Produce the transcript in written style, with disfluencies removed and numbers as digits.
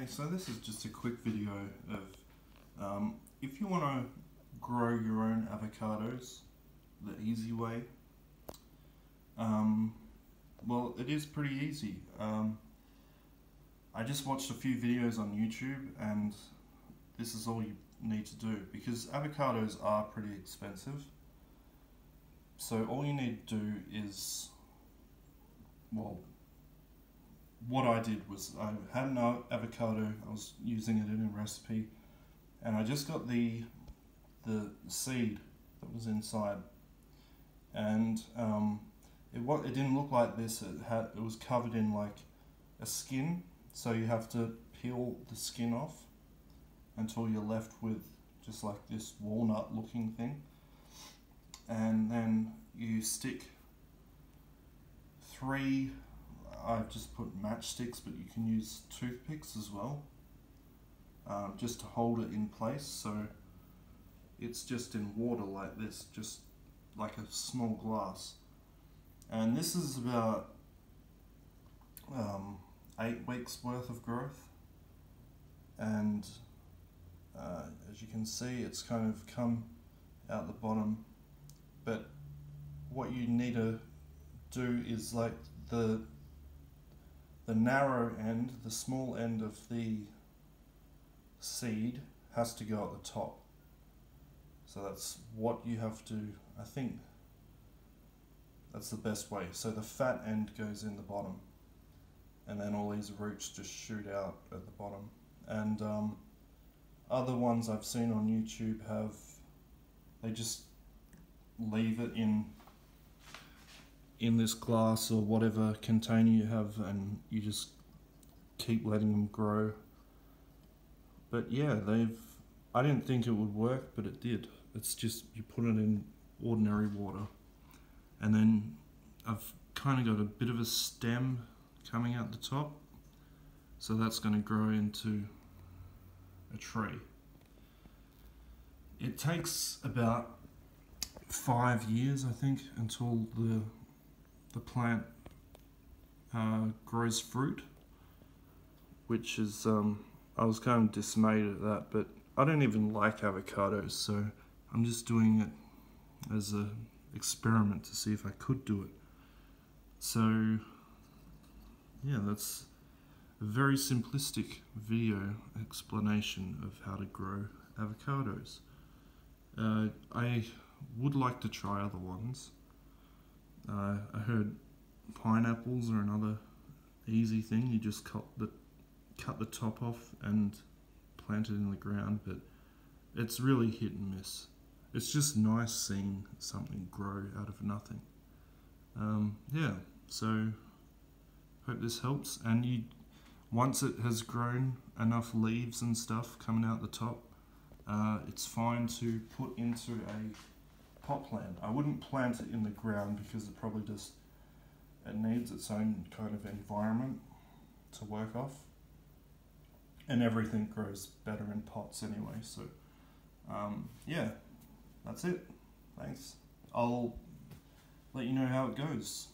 Okay, so this is just a quick video of if you want to grow your own avocados the easy way. Well, it is pretty easy. I just watched a few videos on YouTube and this is all you need to do because avocados are pretty expensive. So all you need to do is, well, what I did was I had an avocado, I was using it in a recipe, and I just got the seed that was inside, and it didn't look like this. It was covered in like a skin, so you have to peel the skin off until you're left with just like this walnut looking thing, and then you stick three, I've just put matchsticks, but you can use toothpicks as well, just to hold it in place. So it's just in water like this, just like a small glass. And this is about 8 weeks worth of growth. And as you can see, it's kind of come out the bottom. But what you need to do is like the narrow end, the small end of the seed has to go at the top. So that's what you have to, I think that's the best way. So the fat end goes in the bottom and then all these roots just shoot out at the bottom. And other ones I've seen on YouTube they just leave it in this glass or whatever container you have, and you just keep letting them grow. But yeah, I didn't think it would work, but it did. It's just you put it in ordinary water, and then I've kind of got a bit of a stem coming out the top, so that's going to grow into a tree. It takes about 5 years, I think, until the plant grows fruit, which is I was kind of dismayed at that, but I don't even like avocados, so I'm just doing it as an experiment to see if I could do it. So yeah, that's a very simplistic video explanation of how to grow avocados. I would like to try other ones. I heard pineapples are another easy thing. You just cut the top off and plant it in the ground, but it's really hit and miss. It's just nice seeing something grow out of nothing. Yeah, so hope this helps. And once it has grown enough leaves and stuff coming out the top, it's fine to put into a pot plant. I wouldn't plant it in the ground because it needs its own kind of environment to work off, and everything grows better in pots anyway. So yeah, that's it. Thanks. I'll let you know how it goes.